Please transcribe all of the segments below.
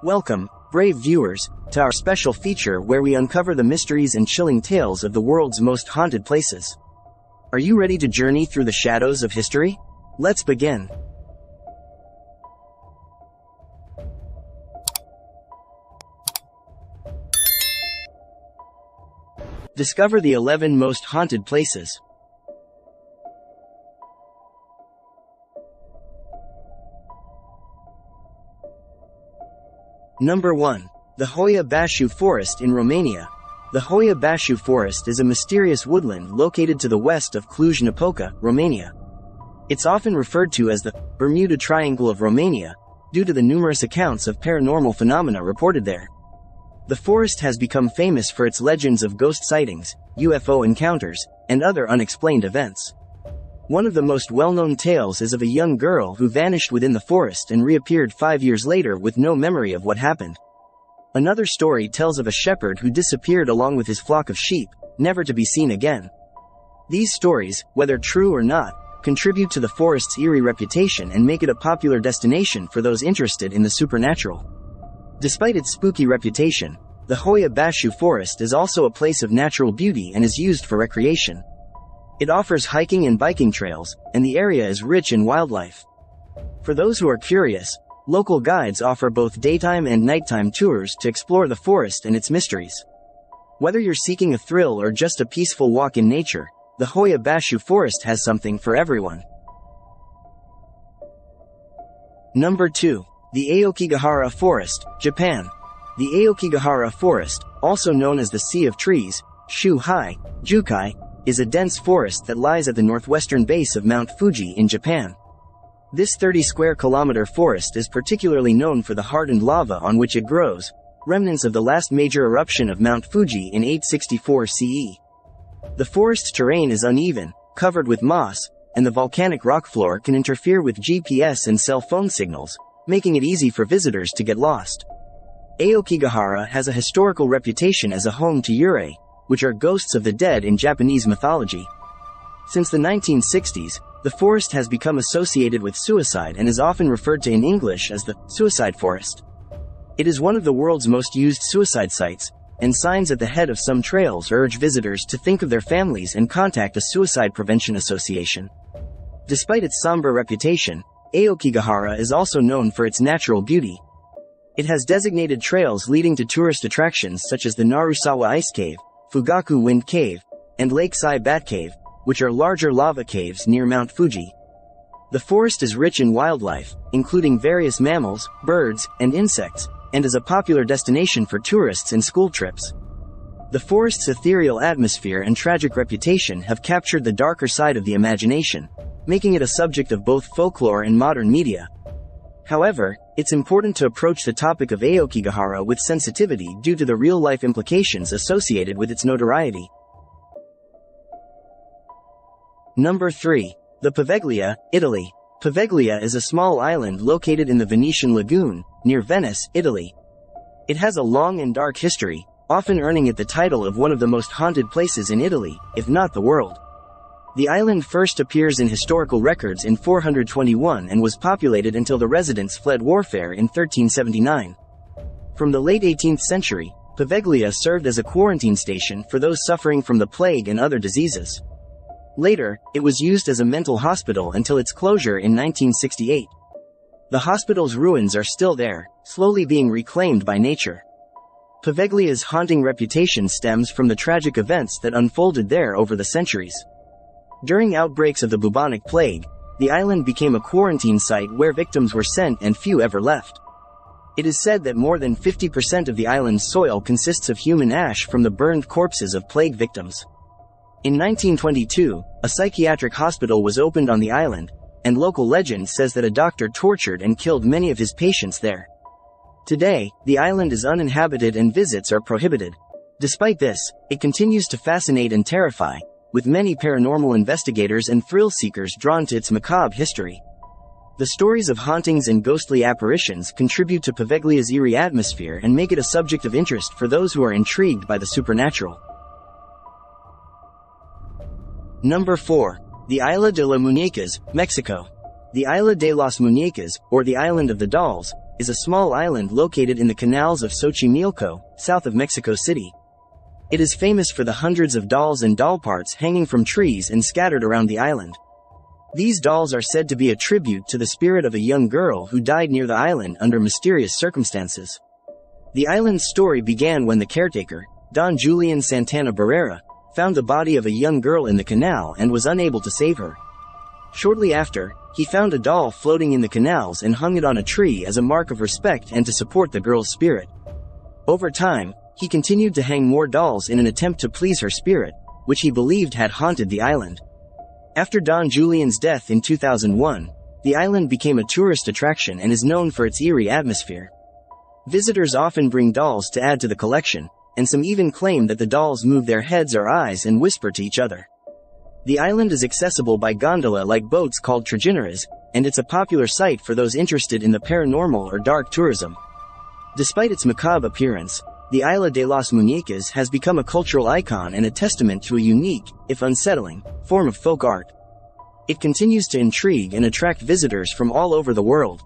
Welcome, brave viewers, to our special feature where we uncover the mysteries and chilling tales of the world's most haunted places. Are you ready to journey through the shadows of history? Let's begin. Discover the 11 most haunted places. Number 1. The Hoia-Baciu Forest in Romania. The Hoia-Baciu Forest is a mysterious woodland located to the west of Cluj-Napoca, Romania. It's often referred to as the Bermuda Triangle of Romania, due to the numerous accounts of paranormal phenomena reported there. The forest has become famous for its legends of ghost sightings, UFO encounters, and other unexplained events. One of the most well-known tales is of a young girl who vanished within the forest and reappeared 5 years later with no memory of what happened. Another story tells of a shepherd who disappeared along with his flock of sheep, never to be seen again. These stories, whether true or not, contribute to the forest's eerie reputation and make it a popular destination for those interested in the supernatural. Despite its spooky reputation, the Hoia-Baciu Forest is also a place of natural beauty and is used for recreation. It offers hiking and biking trails, and the area is rich in wildlife. For those who are curious, local guides offer both daytime and nighttime tours to explore the forest and its mysteries. Whether you're seeking a thrill or just a peaceful walk in nature, the Hoia-Baciu Forest has something for everyone. Number 2. The Aokigahara Forest, Japan. The Aokigahara Forest, also known as the Sea of Trees, Shu-hai-jukai, is a dense forest that lies at the northwestern base of Mount Fuji in Japan. This 30-square-kilometer forest is particularly known for the hardened lava on which it grows, remnants of the last major eruption of Mount Fuji in 864 CE. The forest's terrain is uneven, covered with moss, and the volcanic rock floor can interfere with GPS and cell phone signals, making it easy for visitors to get lost. Aokigahara has a historical reputation as a home to yurei, which are ghosts of the dead in Japanese mythology. Since the 1960s, the forest has become associated with suicide and is often referred to in English as the suicide forest. It is one of the world's most used suicide sites, and signs at the head of some trails urge visitors to think of their families and contact a suicide prevention association. Despite its somber reputation, Aokigahara is also known for its natural beauty. It has designated trails leading to tourist attractions such as the Narusawa Ice Cave, Fugaku Wind Cave, and Lake Sai Bat Cave, which are larger lava caves near Mount Fuji. The forest is rich in wildlife, including various mammals, birds, and insects, and is a popular destination for tourists and school trips. The forest's ethereal atmosphere and tragic reputation have captured the darker side of the imagination, making it a subject of both folklore and modern media. However, it's important to approach the topic of Aokigahara with sensitivity due to the real-life implications associated with its notoriety. Number 3. The Poveglia, Italy. Poveglia is a small island located in the Venetian lagoon, near Venice, Italy. It has a long and dark history, often earning it the title of one of the most haunted places in Italy, if not the world. The island first appears in historical records in 421 and was populated until the residents fled warfare in 1379. From the late 18th century, Poveglia served as a quarantine station for those suffering from the plague and other diseases. Later, it was used as a mental hospital until its closure in 1968. The hospital's ruins are still there, slowly being reclaimed by nature. Poveglia's haunting reputation stems from the tragic events that unfolded there over the centuries. During outbreaks of the bubonic plague, the island became a quarantine site where victims were sent and few ever left. It is said that more than 50% of the island's soil consists of human ash from the burned corpses of plague victims. In 1922, a psychiatric hospital was opened on the island, and local legend says that a doctor tortured and killed many of his patients there. Today, the island is uninhabited and visits are prohibited. Despite this, it continues to fascinate and terrify, with many paranormal investigators and thrill-seekers drawn to its macabre history. The stories of hauntings and ghostly apparitions contribute to Poveglia's eerie atmosphere and make it a subject of interest for those who are intrigued by the supernatural. Number 4. The Isla de las Muñecas, Mexico. The Isla de las Muñecas, or the Island of the Dolls, is a small island located in the canals of Xochimilco, south of Mexico City. It is famous for the hundreds of dolls and doll parts hanging from trees and scattered around the island. These dolls are said to be a tribute to the spirit of a young girl who died near the island under mysterious circumstances. The island's story began when the caretaker, Don Julian Santana Barrera, found the body of a young girl in the canal and was unable to save her. Shortly after, he found a doll floating in the canals and hung it on a tree as a mark of respect and to support the girl's spirit. Over time, he continued to hang more dolls in an attempt to please her spirit, which he believed had haunted the island. After Don Julian's death in 2001, the island became a tourist attraction and is known for its eerie atmosphere. Visitors often bring dolls to add to the collection, and some even claim that the dolls move their heads or eyes and whisper to each other. The island is accessible by gondola-like boats called trajineras, and it's a popular site for those interested in the paranormal or dark tourism. Despite its macabre appearance, the Isla de las Muñecas has become a cultural icon and a testament to a unique, if unsettling, form of folk art. It continues to intrigue and attract visitors from all over the world.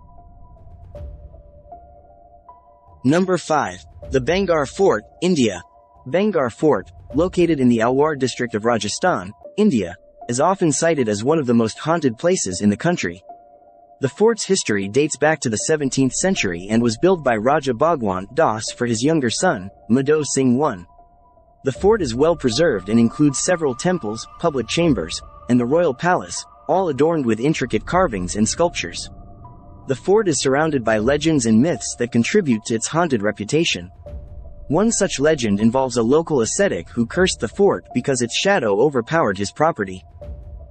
Number 5. The Bhangarh Fort, India. Bhangarh Fort, located in the Alwar district of Rajasthan, India, is often cited as one of the most haunted places in the country. The fort's history dates back to the 17th century and was built by Raja Bhagwant Das for his younger son, Madho Singh I. The fort is well preserved and includes several temples, public chambers, and the royal palace, all adorned with intricate carvings and sculptures. The fort is surrounded by legends and myths that contribute to its haunted reputation. One such legend involves a local ascetic who cursed the fort because its shadow overpowered his property.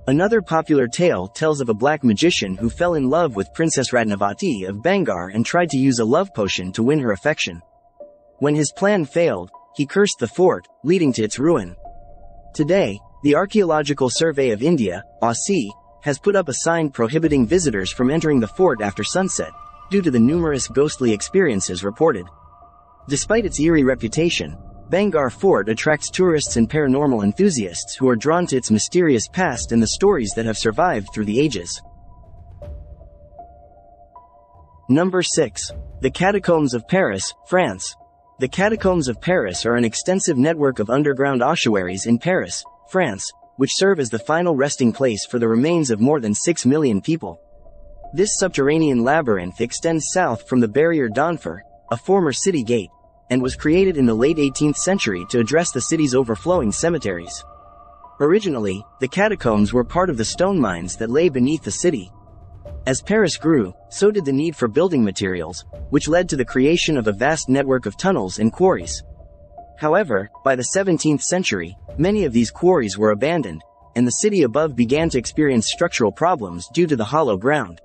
Another popular tale tells of a black magician who fell in love with Princess Ratnavati of Bhangarh and tried to use a love potion to win her affection. When his plan failed, he cursed the fort, leading to its ruin. Today, the Archaeological Survey of India, ASI, has put up a sign prohibiting visitors from entering the fort after sunset, due to the numerous ghostly experiences reported. Despite its eerie reputation, Bhangarh Fort attracts tourists and paranormal enthusiasts who are drawn to its mysterious past and the stories that have survived through the ages. Number 6. The Catacombs of Paris, France. The Catacombs of Paris are an extensive network of underground ossuaries in Paris, France, which serve as the final resting place for the remains of more than 6 million people. This subterranean labyrinth extends south from the Barrière d'Enfer, a former city gate, and was created in the late 18th century to address the city's overflowing cemeteries. Originally, the catacombs were part of the stone mines that lay beneath the city. As Paris grew, so did the need for building materials, which led to the creation of a vast network of tunnels and quarries. However, by the 17th century, many of these quarries were abandoned, and the city above began to experience structural problems due to the hollow ground.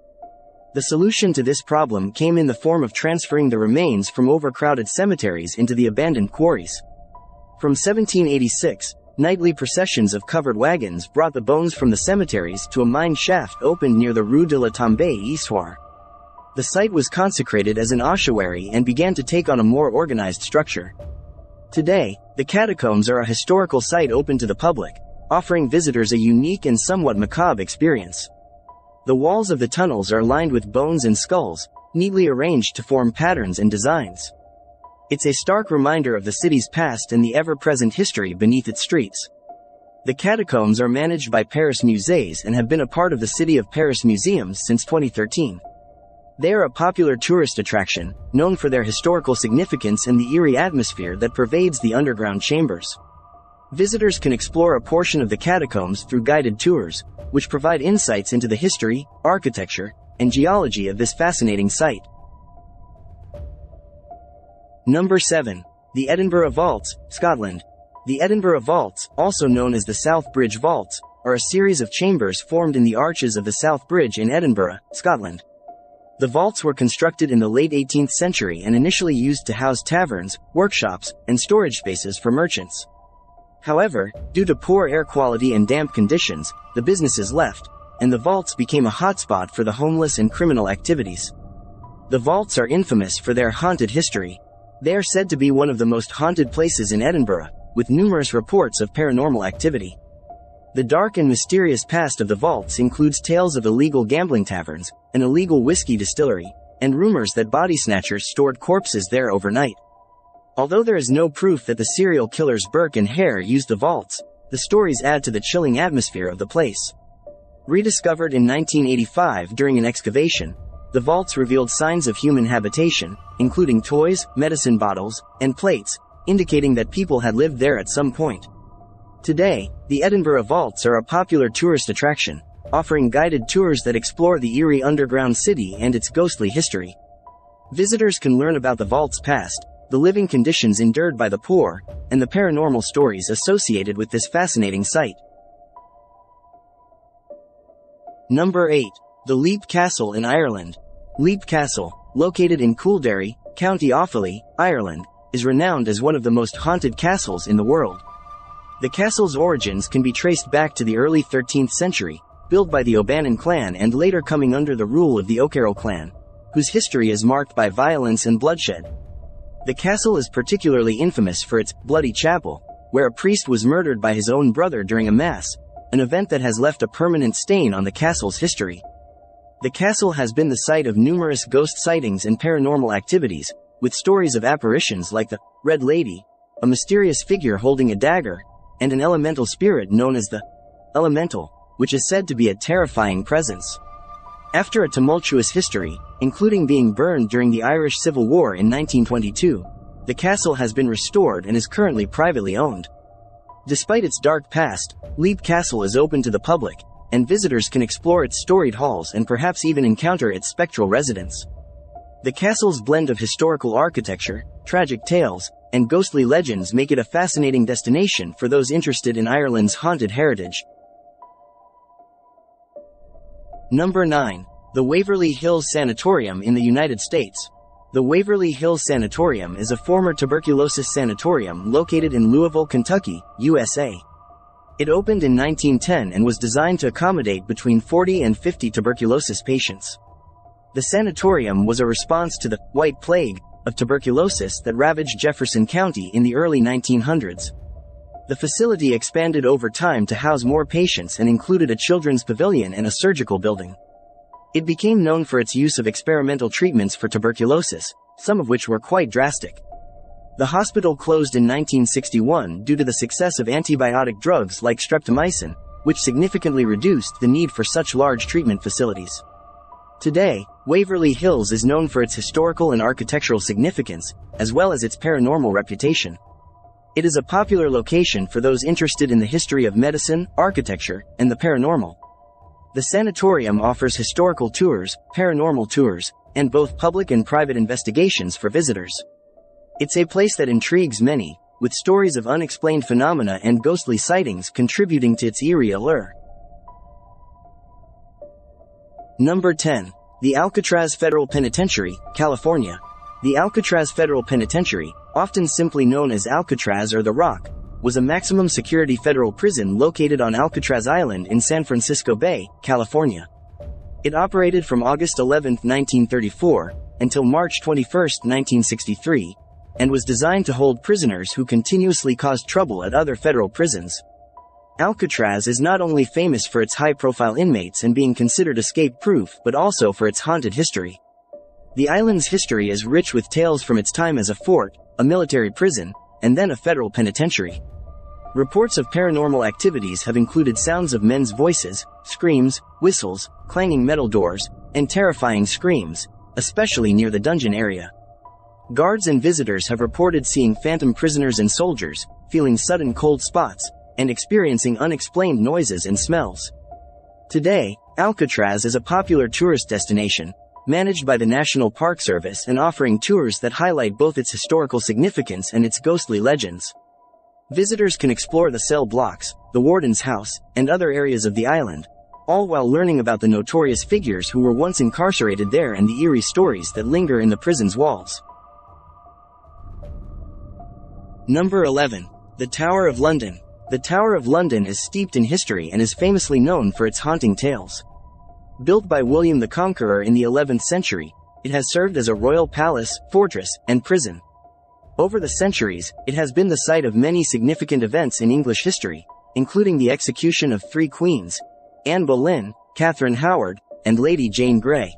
The solution to this problem came in the form of transferring the remains from overcrowded cemeteries into the abandoned quarries. From 1786, nightly processions of covered wagons brought the bones from the cemeteries to a mine shaft opened near the Rue de la Tombe Histoire. The site was consecrated as an ossuary and began to take on a more organized structure. Today, the catacombs are a historical site open to the public, offering visitors a unique and somewhat macabre experience. The walls of the tunnels are lined with bones and skulls, neatly arranged to form patterns and designs. It's a stark reminder of the city's past and the ever-present history beneath its streets. The catacombs are managed by Paris Musées and have been a part of the City of Paris museums since 2013. They are a popular tourist attraction, known for their historical significance and the eerie atmosphere that pervades the underground chambers. Visitors can explore a portion of the catacombs through guided tours, which provide insights into the history, architecture, and geology of this fascinating site. Number 7. The Edinburgh Vaults, Scotland. The Edinburgh Vaults, also known as the South Bridge Vaults, are a series of chambers formed in the arches of the South Bridge in Edinburgh, Scotland. The vaults were constructed in the late 18th century and initially used to house taverns, workshops, and storage spaces for merchants. However, due to poor air quality and damp conditions, the businesses left, and the vaults became a hotspot for the homeless and criminal activities. The vaults are infamous for their haunted history. They are said to be one of the most haunted places in Edinburgh, with numerous reports of paranormal activity. The dark and mysterious past of the vaults includes tales of illegal gambling taverns, an illegal whiskey distillery, and rumors that body snatchers stored corpses there overnight. Although there is no proof that the serial killers Burke and Hare used the vaults, the stories add to the chilling atmosphere of the place. Rediscovered in 1985 during an excavation, the vaults revealed signs of human habitation, including toys, medicine bottles, and plates, indicating that people had lived there at some point. Today, the Edinburgh vaults are a popular tourist attraction, offering guided tours that explore the eerie underground city and its ghostly history. Visitors can learn about the vault's past, the living conditions endured by the poor, and the paranormal stories associated with this fascinating site. Number 8. The Leap Castle in Ireland. Leap Castle, located in Coolderry, County Offaly, Ireland, is renowned as one of the most haunted castles in the world. The castle's origins can be traced back to the early 13th century, built by the O'Bannon clan and later coming under the rule of the O'Carroll clan, whose history is marked by violence and bloodshed. The castle is particularly infamous for its Bloody Chapel, where a priest was murdered by his own brother during a mass, an event that has left a permanent stain on the castle's history. The castle has been the site of numerous ghost sightings and paranormal activities, with stories of apparitions like the Red Lady, a mysterious figure holding a dagger, and an elemental spirit known as the Elemental, which is said to be a terrifying presence. After a tumultuous history, including being burned during the Irish Civil War in 1922, the castle has been restored and is currently privately owned. Despite its dark past, Leap Castle is open to the public, and visitors can explore its storied halls and perhaps even encounter its spectral residents. The castle's blend of historical architecture, tragic tales, and ghostly legends make it a fascinating destination for those interested in Ireland's haunted heritage. Number 9. The Waverly Hills Sanatorium in the United States. The Waverly Hills Sanatorium is a former tuberculosis sanatorium located in Louisville, Kentucky, USA. It opened in 1910 and was designed to accommodate between 40 and 50 tuberculosis patients. The sanatorium was a response to the White Plague of tuberculosis that ravaged Jefferson County in the early 1900s. The facility expanded over time to house more patients and included a children's pavilion and a surgical building. It became known for its use of experimental treatments for tuberculosis, some of which were quite drastic. The hospital closed in 1961 due to the success of antibiotic drugs like streptomycin, which significantly reduced the need for such large treatment facilities. Today, Waverly Hills is known for its historical and architectural significance, as well as its paranormal reputation. It is a popular location for those interested in the history of medicine, architecture, and the paranormal. The sanatorium offers historical tours, paranormal tours, and both public and private investigations for visitors. It's a place that intrigues many, with stories of unexplained phenomena and ghostly sightings contributing to its eerie allure. Number 10. The Alcatraz Federal Penitentiary, California. The Alcatraz Federal Penitentiary, often simply known as Alcatraz or The Rock, was a maximum security federal prison located on Alcatraz Island in San Francisco Bay, California. It operated from August 11, 1934, until March 21, 1963, and was designed to hold prisoners who continuously caused trouble at other federal prisons. Alcatraz is not only famous for its high-profile inmates and being considered escape-proof but also for its haunted history. The island's history is rich with tales from its time as a fort, a military prison, and then a federal penitentiary. Reports of paranormal activities have included sounds of men's voices, screams, whistles, clanging metal doors, and terrifying screams, especially near the dungeon area. Guards and visitors have reported seeing phantom prisoners and soldiers, feeling sudden cold spots, and experiencing unexplained noises and smells. Today, Alcatraz is a popular tourist destination, managed by the National Park Service and offering tours that highlight both its historical significance and its ghostly legends. Visitors can explore the cell blocks, the warden's house, and other areas of the island, all while learning about the notorious figures who were once incarcerated there and the eerie stories that linger in the prison's walls. Number 11. The Tower of London. The Tower of London is steeped in history and is famously known for its haunting tales. Built by William the Conqueror in the 11th century, it has served as a royal palace, fortress, and prison. Over the centuries, it has been the site of many significant events in English history, including the execution of 3 queens, Anne Boleyn, Catherine Howard, and Lady Jane Grey.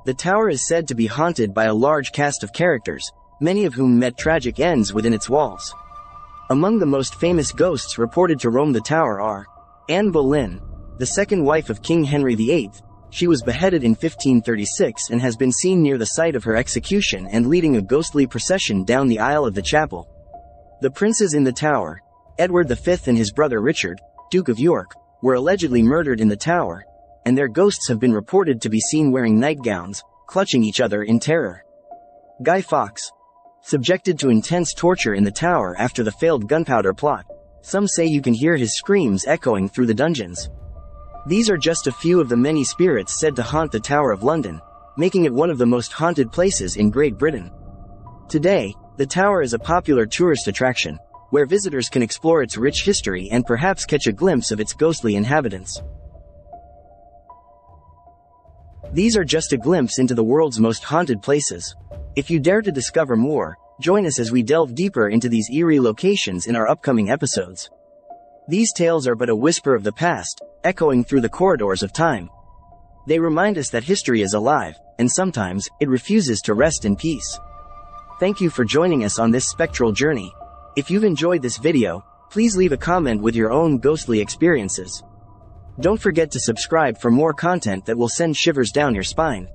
The tower is said to be haunted by a large cast of characters, many of whom met tragic ends within its walls. Among the most famous ghosts reported to roam the tower are Anne Boleyn, the second wife of King Henry VIII. She was beheaded in 1536 and has been seen near the site of her execution and leading a ghostly procession down the aisle of the chapel. The princes in the tower, Edward V and his brother Richard, Duke of York, were allegedly murdered in the tower, and their ghosts have been reported to be seen wearing nightgowns, clutching each other in terror. Guy Fawkes, subjected to intense torture in the tower after the failed gunpowder plot. Some say you can hear his screams echoing through the dungeons. These are just a few of the many spirits said to haunt the Tower of London, making it one of the most haunted places in Great Britain. Today, the tower is a popular tourist attraction, where visitors can explore its rich history and perhaps catch a glimpse of its ghostly inhabitants. These are just a glimpse into the world's most haunted places. If you dare to discover more, join us as we delve deeper into these eerie locations in our upcoming episodes. These tales are but a whisper of the past, echoing through the corridors of time. They remind us that history is alive, and sometimes, it refuses to rest in peace. Thank you for joining us on this spectral journey. If you've enjoyed this video, please leave a comment with your own ghostly experiences. Don't forget to subscribe for more content that will send shivers down your spine.